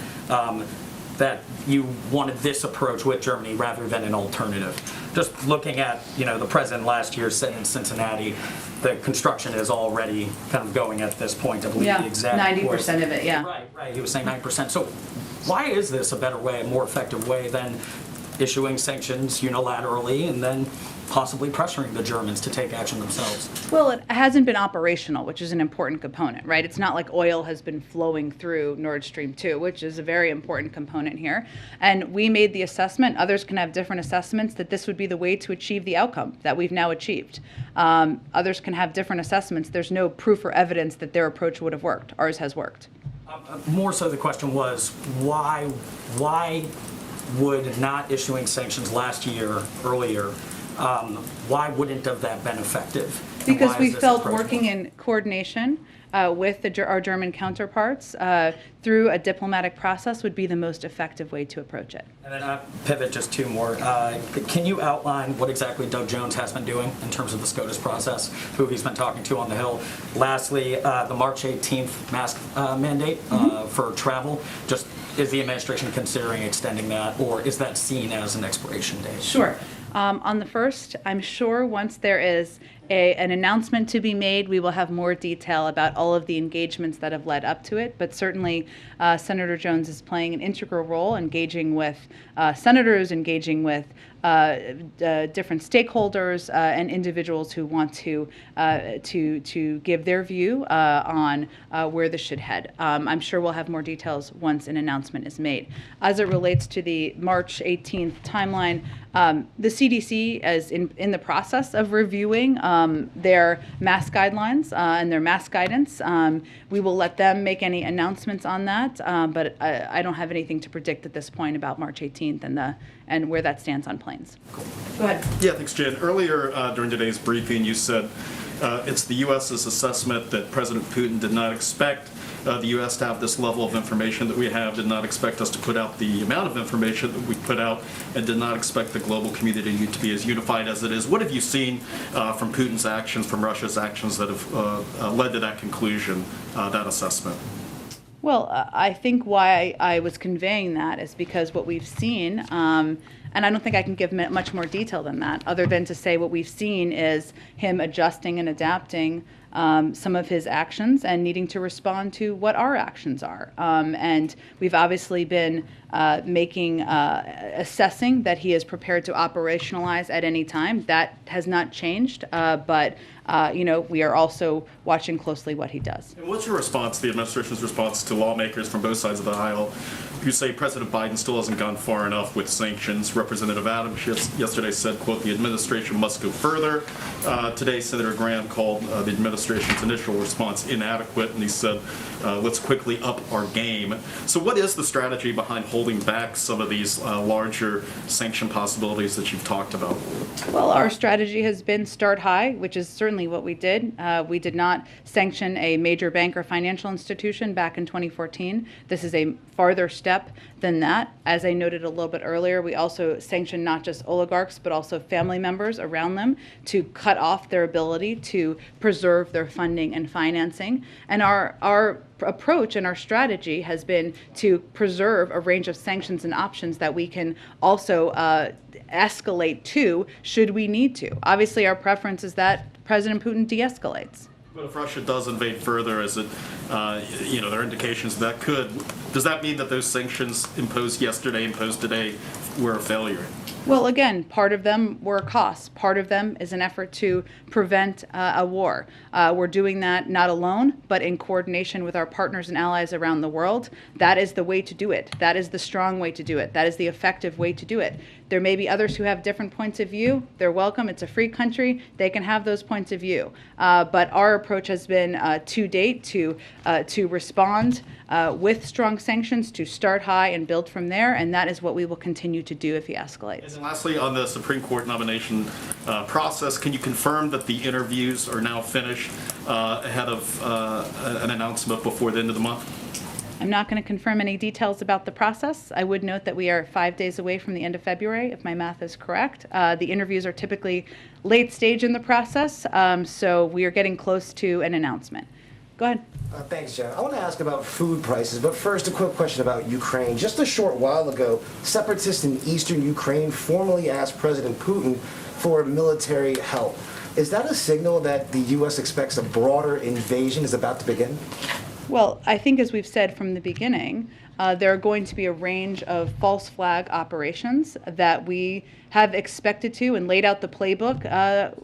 that you wanted this approach with Germany rather than an alternative. Just looking at, the president last year said in Cincinnati, the construction is already kind of going at this point. I believe the exact 90% of it, yeah. Right. He was saying 9%. So why is this a better way, a more effective way than issuing sanctions unilaterally and then possibly pressuring the Germans to take action themselves? Well, it hasn't been operational, which is an important component, right? It's not like oil has been flowing through Nord Stream 2, which is a very important component here. And we made the assessment, others can have different assessments, that this would be the way to achieve the outcome that we've now achieved. Others can have different assessments. There's no proof or evidence that their approach would have worked. Ours has worked. More so the question was, why would not issuing sanctions earlier, why wouldn't have that been effective? Because we felt working in coordination with our German counterparts through a diplomatic process would be the most effective way to approach it. And then I'll pivot just two more. Can you outline what exactly Doug Jones has been doing in terms of the SCOTUS process, who he's been talking to on the Hill? Lastly, the March 18th mask mandate for travel. Just is the administration considering extending that, or is that seen as an expiration date? Sure. On the first, I'm sure once there is an announcement to be made, we will have more detail about all of the engagements that have led up to it. But certainly, Senator Jones is playing an integral role, engaging with senators, engaging with different stakeholders and individuals who want to give their view on where this should head. I'm sure we'll have more details once an announcement is made. As it relates to the March 18th timeline, the CDC is in the process of reviewing their mask guidelines and their mask guidance. We will let them make any announcements on that, but I don't have anything to predict at this point about March 18th and where that stands on planes. Go ahead. Yeah, thanks, Jen. Earlier during today's briefing, you said it's the U.S.'s assessment that President Putin did not expect the U.S. to have this level of information that we have, did not expect us to put out the amount of information that we put out, and did not expect the global community to be as unified as it is. What have you seen from Putin's actions, from Russia's actions that have led to that conclusion, that assessment? Well, I think why I was conveying that is because what we've seen, and I don't think I can give much more detail than that, other than to say what we've seen is him adjusting and adapting some of his actions and needing to respond to what our actions are. And we've obviously been assessing that he is prepared to operationalize at any time. That has not changed, but we are also watching closely what he does. And what's your response, the administration's response to lawmakers from both sides of the aisle who say President Biden still hasn't gone far enough with sanctions? Representative Adams yesterday said, quote, the administration must go further. Today, Senator Graham called the administration's initial response inadequate, and he said, let's quickly up our game. So what is the strategy behind holding back some of these larger sanction possibilities that you've talked about? Well, our strategy has been start high, which is certainly what we did. We did not sanction a major bank or financial institution back in 2014. This is a farther step than that. As I noted a little bit earlier, we also sanctioned not just oligarchs, but also family members around them to cut off their ability to preserve their funding and financing. And our approach and our strategy has been to preserve a range of sanctions and options that we can also escalate to should we need to. Obviously, our preference is that President Putin de-escalates. But if Russia does invade further, as it, there are indications that could, does that mean that those sanctions imposed today, were a failure? Well, again, part of them were costs. Part of them is an effort to prevent a war. We're doing that not alone, but in coordination with our partners and allies around the world. That is the way to do it. That is the strong way to do it. That is the effective way to do it. There may be others who have different points of view. They're welcome. It's a free country. They can have those points of view. But our approach has been to date to respond with strong sanctions, to start high and build from there, and that is what we will continue to do if he escalates. And lastly, on the Supreme Court nomination process, can you confirm that the interviews are now finished ahead of an announcement before the end of the month? I'm not going to confirm any details about the process. I would note that we are 5 days away from the end of February, if my math is correct. The interviews are typically late stage in the process, so we are getting close to an announcement. Go ahead. Thanks, Jen. I want to ask about food prices, but first a quick question about Ukraine. Just a short while ago, separatists in eastern Ukraine formally asked President Putin for military help. Is that a signal that the U.S. expects a broader invasion is about to begin? Well, I think as we've said from the beginning, there are going to be a range of false flag operations that we have expected to and laid out the playbook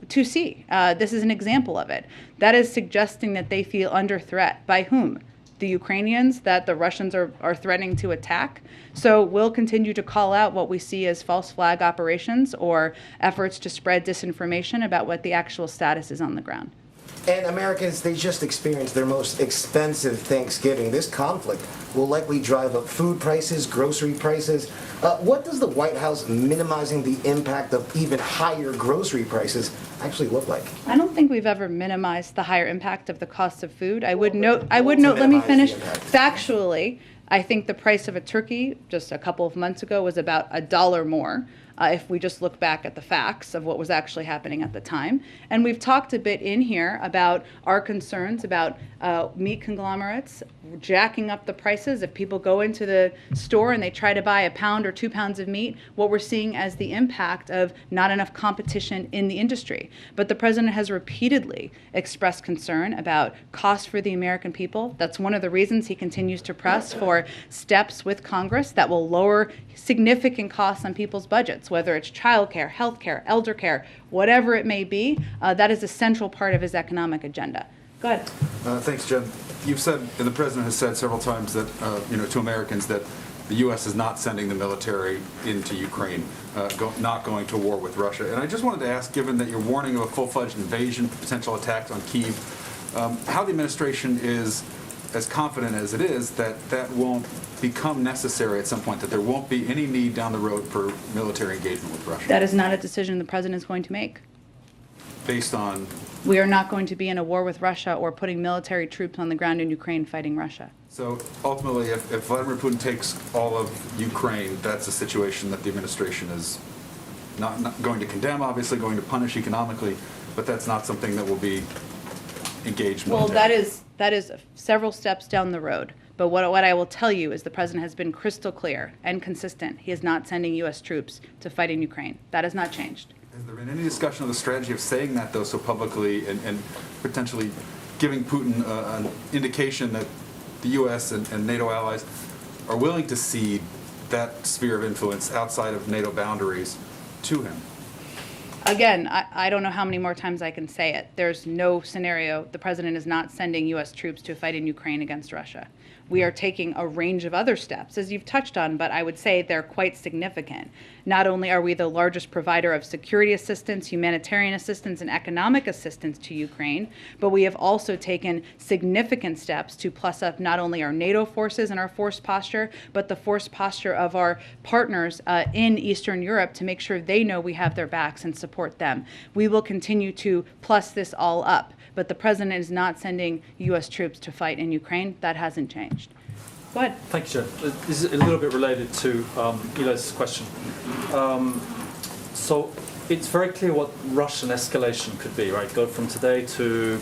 to see. This is an example of it. That is suggesting that they feel under threat. By whom? The Ukrainians, that the Russians are threatening to attack. So we'll continue to call out what we see as false flag operations or efforts to spread disinformation about what the actual status is on the ground. And Americans, they just experienced their most expensive Thanksgiving. This conflict will likely drive up food prices, grocery prices. What does the White House minimizing the impact of even higher grocery prices actually look like? I don't think we've ever minimized the higher impact of the cost of food. I would note, let me finish. Factually, I think the price of a turkey just a couple of months ago was about $1 more. If we just look back at the facts of what was actually happening at the time. And we've talked a bit in here about our concerns about meat conglomerates jacking up the prices. If people go into the store and they try to buy a pound or 2 pounds of meat, what we're seeing as the impact of not enough competition in the industry. But the president has repeatedly expressed concern about costs for the American people. That's one of the reasons he continues to press for steps with Congress that will lower significant costs on people's budgets, whether it's childcare, healthcare, elder care, whatever it may be. That is a central part of his economic agenda. Go ahead. Thanks, Jen. You've said, and the president has said several times that, to Americans that the U.S. is not sending the military into Ukraine, not going to war with Russia. And I just wanted to ask, given that you're warning of a full-fledged invasion, potential attacks on Kyiv, how the administration is as confident as it is that that won't become necessary at some point, that there won't be any need down the road for military engagement with Russia? That is not a decision the president is going to make. Based on? We are not going to be in a war with Russia or putting military troops on the ground in Ukraine fighting Russia. So ultimately, if Vladimir Putin takes all of Ukraine, that's a situation that the administration is not going to condemn, obviously going to punish economically, but that's not something that will be engaged militarily. Well, that is several steps down the road. But what I will tell you is the president has been crystal clear and consistent. He is not sending U.S. troops to fight in Ukraine. That has not changed. Has there been any discussion of the strategy of saying that, though, so publicly and potentially giving Putin an indication that the U.S. and NATO allies are willing to cede that sphere of influence outside of NATO boundaries to him? Again, I don't know how many more times I can say it. There's no scenario. The president is not sending U.S. troops to fight in Ukraine against Russia. We are taking a range of other steps, as you've touched on, but I would say they're quite significant. Not only are we the largest provider of security assistance, humanitarian assistance, and economic assistance to Ukraine, but we have also taken significant steps to plus up not only our NATO forces and our force posture, but the force posture of our partners in Eastern Europe to make sure they know we have their backs and support them. We will continue to plus this all up, but the president is not sending U.S. troops to fight in Ukraine. That hasn't changed. Go ahead. Thank you, Chair. This is a little bit related to Eli's question. So it's very clear what Russian escalation could be, right? Go from today to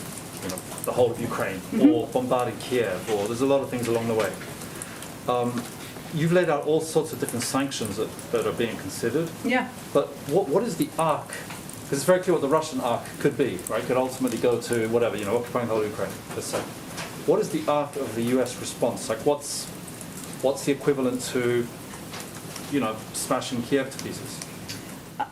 the whole of Ukraine, or bombarding Kiev, or there's a lot of things along the way. You've laid out all sorts of different sanctions that are being considered. Yeah. But what is the arc? Because it's very clear what the Russian arc could be, right? Could ultimately go to whatever, occupying the whole of Ukraine, per se. What is the arc of the U.S. response? Like, what's the equivalent to, smashing Kiev to pieces?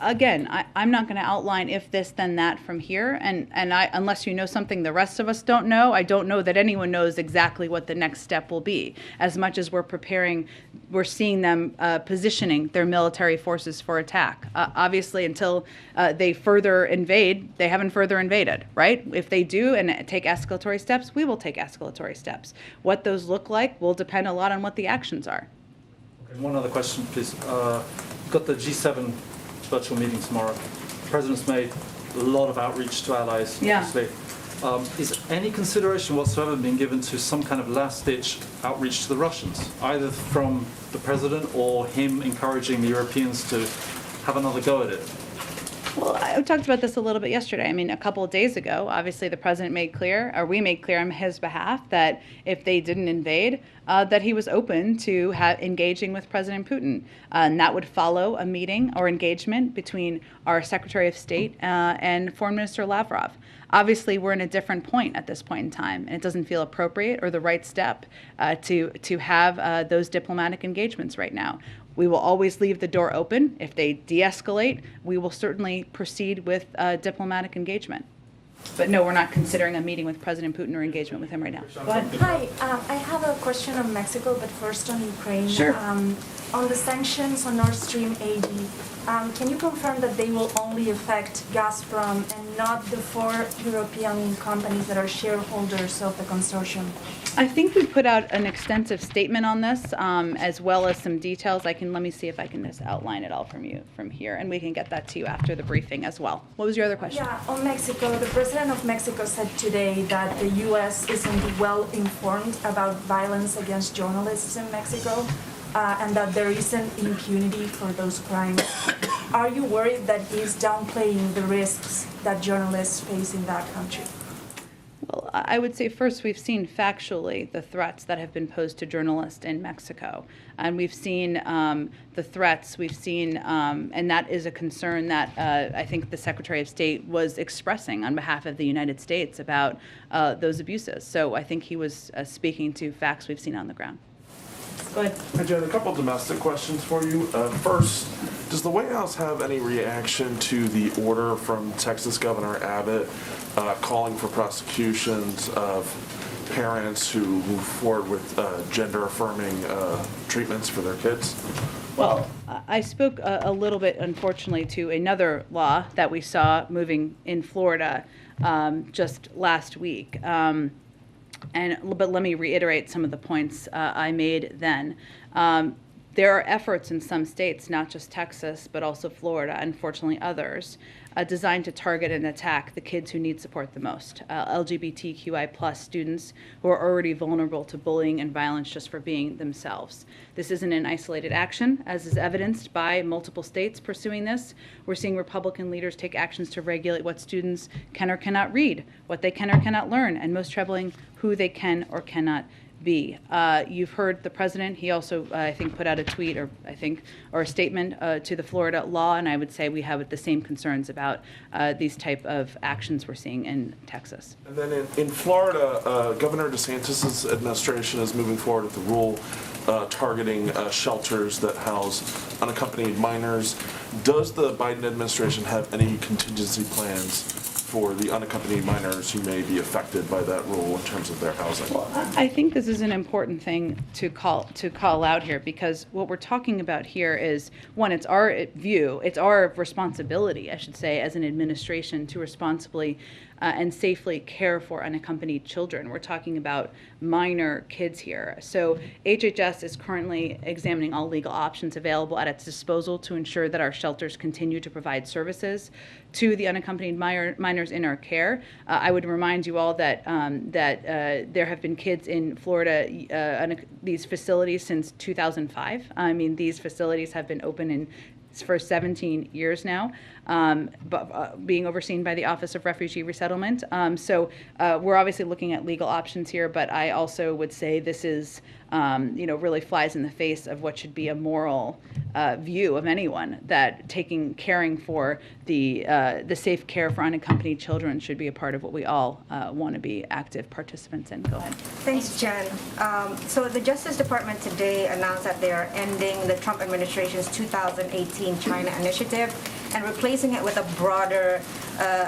Again, I'm not going to outline if this, then that from here. And unless you know something the rest of us don't know, I don't know that anyone knows exactly what the next step will be. As much as we're preparing, we're seeing them positioning their military forces for attack. Obviously, until they further invade, they haven't further invaded, right? If they do and take escalatory steps, we will take escalatory steps. What those look like will depend a lot on what the actions are. Okay, one other question, please. You've got the G7 virtual meeting tomorrow. The President's made a lot of outreach to allies, obviously. Is any consideration whatsoever being given to some kind of last-ditch outreach to the Russians, either from the President or him encouraging the Europeans to have another go at it? Well, I talked about this a little bit yesterday. I mean, a couple of days ago, obviously the president made clear, or we made clear on his behalf, that if they didn't invade, that he was open to engaging with President Putin. And that would follow a meeting or engagement between our Secretary of State and Foreign Minister Lavrov. Obviously, we're in a different point at this point in time, and it doesn't feel appropriate or the right step to have those diplomatic engagements right now. We will always leave the door open. If they de-escalate, we will certainly proceed with diplomatic engagement. But no, we're not considering a meeting with President Putin or engagement with him right now. Go ahead. Hi, I have a question on Mexico, but first on Ukraine. Sure. On the sanctions on Nord Stream 80, can you confirm that they will only affect Gazprom and not the 4 European companies that are shareholders of the consortium? I think we put out an extensive statement on this, as well as some details. Let me see if I can just outline it all from here, and we can get that to you after the briefing as well. What was your other question? Yeah, on Mexico, the President of Mexico said today that the U.S. isn't well informed about violence against journalists in Mexico, and that there isn't impunity for those crimes. Are you worried that he's downplaying the risks that journalists face in that country? Well, I would say first we've seen factually the threats that have been posed to journalists in Mexico. And we've seen the threats, and that is a concern that I think the Secretary of State was expressing on behalf of the United States about those abuses. So I think he was speaking to facts we've seen on the ground. Go ahead. Hi, Jen. A couple domestic questions for you. First, does the White House have any reaction to the order from Texas Governor Abbott calling for prosecutions of parents who move forward with gender-affirming treatments for their kids? Well, I spoke a little bit, unfortunately, to another law that we saw moving in Florida just last week. But let me reiterate some of the points I made then. There are efforts in some states, not just Texas, but also Florida, unfortunately others, designed to target and attack the kids who need support the most, LGBTQI plus students who are already vulnerable to bullying and violence just for being themselves. This isn't an isolated action, as is evidenced by multiple states pursuing this. We're seeing Republican leaders take actions to regulate what students can or cannot read, what they can or cannot learn, and most troubling, who they can or cannot be. You've heard the president. He also, I think, put out a tweet or a statement to the Florida law, and I would say we have the same concerns about these type of actions we're seeing in Texas. And then in Florida, Governor DeSantis' administration is moving forward with the rule targeting shelters that house unaccompanied minors. Does the Biden administration have any contingency plans for the unaccompanied minors who may be affected by that rule in terms of their housing? I think this is an important thing to call out here, because what we're talking about here is, one, it's our view, it's our responsibility, I should say, as an administration to responsibly and safely care for unaccompanied children. We're talking about minor kids here. So HHS is currently examining all legal options available at its disposal to ensure that our shelters continue to provide services to the unaccompanied minors in our care. I would remind you all that there have been kids in Florida, these facilities since 2005. I mean, these facilities have been open for 17 years now, being overseen by the Office of Refugee Resettlement. So we're obviously looking at legal options here, but I also would say this is, really flies in the face of what should be a moral view of anyone, that caring for the safe care for unaccompanied children should be a part of what we all want to be active participants in. Go ahead. Thanks, Jen. So the Justice Department today announced that they are ending the Trump administration's 2018 China initiative and replacing it with a broader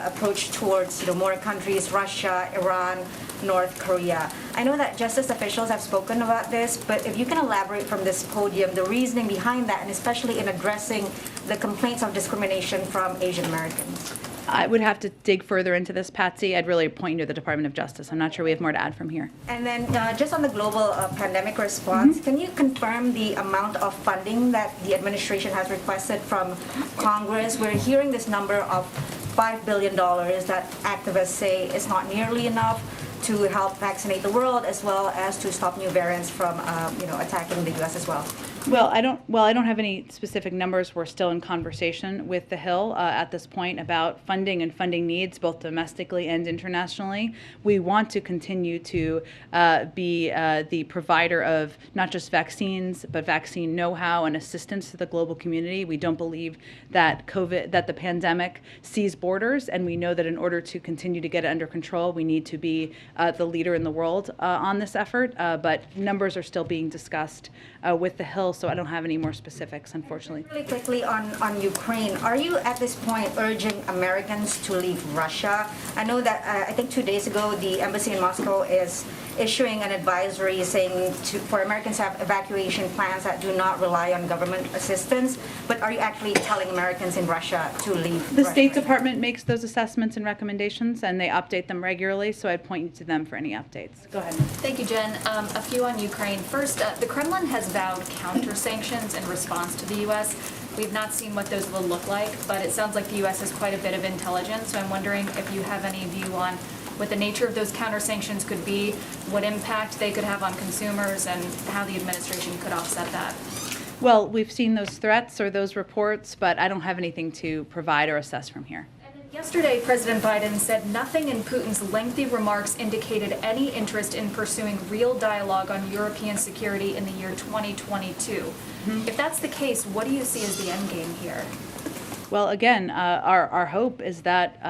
approach towards more countries: Russia, Iran, North Korea. I know that justice officials have spoken about this, but if you can elaborate from this podium the reasoning behind that, and especially in addressing the complaints of discrimination from Asian Americans. I would have to dig further into this, Patsy. I'd really point you to the Department of Justice. I'm not sure we have more to add from here. And then just on the global pandemic response, can you confirm the amount of funding that the administration has requested from Congress? We're hearing this number of $5 billion that activists say is not nearly enough to help vaccinate the world, as well as to stop new variants from attacking the U.S. as well. Well, I don't have any specific numbers. We're still in conversation with the Hill at this point about funding and funding needs, both domestically and internationally. We want to continue to be the provider of not just vaccines, but vaccine know-how and assistance to the global community. We don't believe that the pandemic sees borders, and we know that in order to continue to get it under control, we need to be the leader in the world on this effort. But numbers are still being discussed with the Hill, so I don't have any more specifics, unfortunately. Really quickly on Ukraine, are you at this point urging Americans to leave Russia? I know that I think 2 days ago the embassy in Moscow is issuing an advisory saying for Americans to have evacuation plans that do not rely on government assistance. But are you actually telling Americans in Russia to leave The Russia? State Department makes those assessments and recommendations, and they update them regularly, so I'd point you to them for any updates. Go ahead. Thank you, Jen. A few on Ukraine. First, the Kremlin has vowed counter-sanctions in response to the U.S. We've not seen what those will look like, but it sounds like the U.S. has quite a bit of intelligence, so I'm wondering if you have any view on what the nature of those counter-sanctions could be, what impact they could have on consumers, and how the administration could offset that. Well, we've seen those threats or those reports, but I don't have anything to provide or assess from here. Yesterday, President Biden said nothing in Putin's lengthy remarks indicated any interest in pursuing real dialogue on European security in the year 2022. If that's the case, what do you see as the end game here? Well, again, our hope is that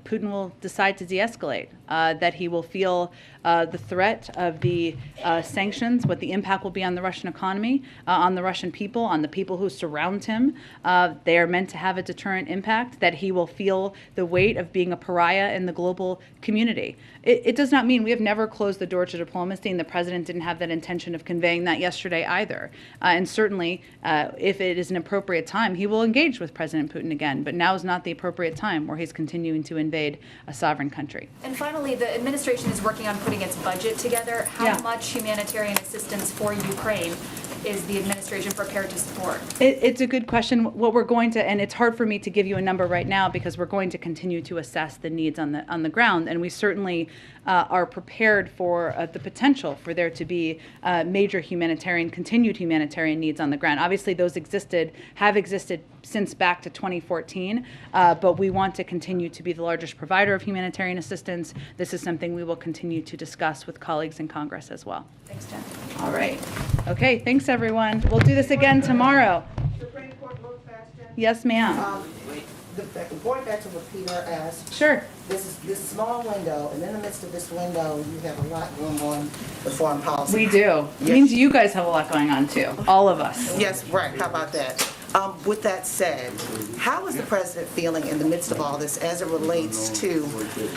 Putin will decide to de-escalate, that he will feel the threat of the sanctions, what the impact will be on the Russian economy, on the Russian people, on the people who surround him. They are meant to have a deterrent impact, that he will feel the weight of being a pariah in the global community. It does not mean we have never closed the door to diplomacy, and the president didn't have that intention of conveying that yesterday either. And certainly, if it is an appropriate time, he will engage with President Putin again. But now is not the appropriate time where he's continuing to invade a sovereign country. And finally, the administration is working on putting its budget together. How much humanitarian assistance for Ukraine is the administration administration prepared to support? It's a good question. What we're going to, and it's hard for me to give you a number right now because we're going to continue to assess the needs on the ground, and we certainly are prepared for the potential for there to be major continued humanitarian needs on the ground. Obviously, those have existed since back to 2014, but we want to continue to be the largest provider of humanitarian assistance. This is something we will continue to discuss with colleagues in Congress as well. Thanks, Jen. All right. Okay, thanks everyone. We'll do this again tomorrow. Supreme Court real fast, Jen. Yes, ma'am. Going back to what Peter asked. Sure. This small window, and in the midst of this window, you have a lot going on with foreign policy. We do. Yes. Means you guys have a lot going on too. All of us. Yes, right. How about that? With that said, how is the president feeling in the midst of all this as it relates to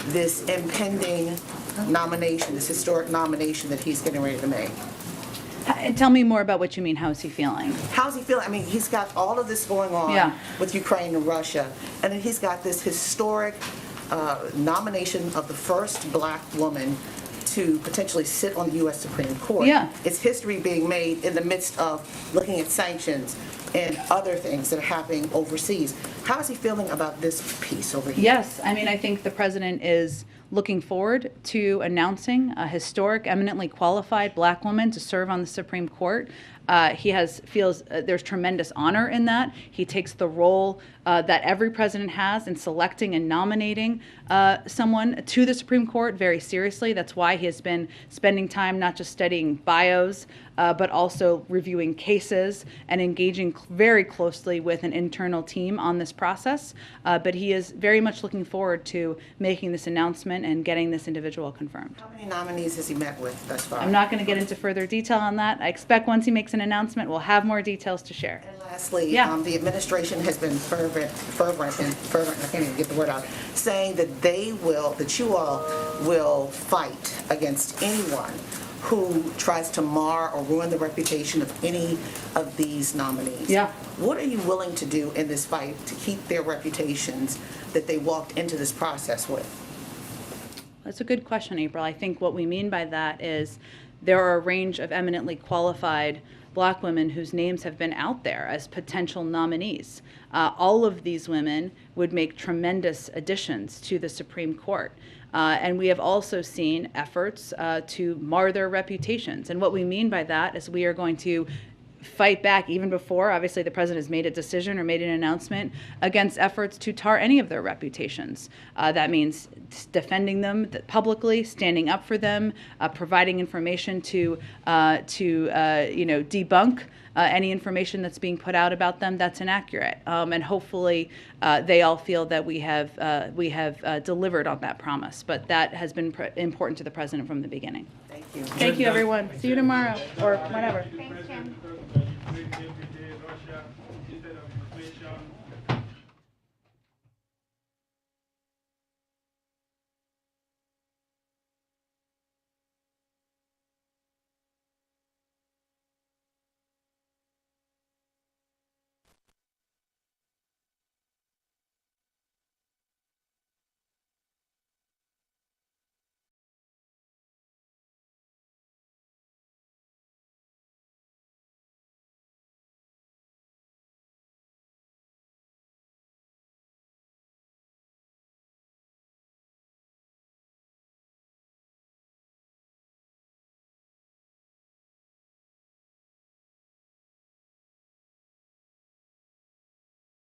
this impending nomination, this historic nomination that he's getting ready to make? Tell me more about what you mean. How is he feeling? How's he feeling? I mean, he's got all of this going on with Ukraine and Russia, and then he's got this historic nomination of the first black woman to potentially sit on the U.S. Supreme Court. Yeah. It's history being made in the midst of looking at sanctions and other things that are happening overseas. How is he feeling about this piece over here? Yes, I mean, I think the president is looking forward to announcing a historic, eminently qualified black woman to serve on the Supreme Court. He feels there's tremendous honor in that. He takes the role that every president has in selecting and nominating someone to the Supreme Court very seriously. That's why he has been spending time not just studying bios, but also reviewing cases and engaging very closely with an internal team on this process. But he is very much looking forward to making this announcement and getting this individual confirmed. How many nominees has he met with thus far? I'm not going to get into further detail on that. I expect once he makes an announcement, we'll have more details to share. And lastly, the administration has been fervent, I can't even get the word out, saying that that you all will fight against anyone who tries to mar or ruin the reputation of any of these nominees. Yeah. What are you willing to do in this fight to keep their reputations that they walked into this process with? That's a good question, April. I think what we mean by that is there are a range of eminently qualified black women whose names have been out there as potential nominees. All of these women would make tremendous additions to the Supreme Court. And we have also seen efforts to mar their reputations. And what we mean by that is we are going to fight back even before, obviously, the president has made a decision or made an announcement against efforts to tar any of their reputations. That means defending them publicly, standing up for them, providing information to debunk any information that's being put out about them that's inaccurate. And hopefully they all feel that we have delivered on that promise. But that has been important to the president from the beginning. Thank you. Thank you, everyone. See you tomorrow or whenever. Thanks, Jen. Russia instead of inflation.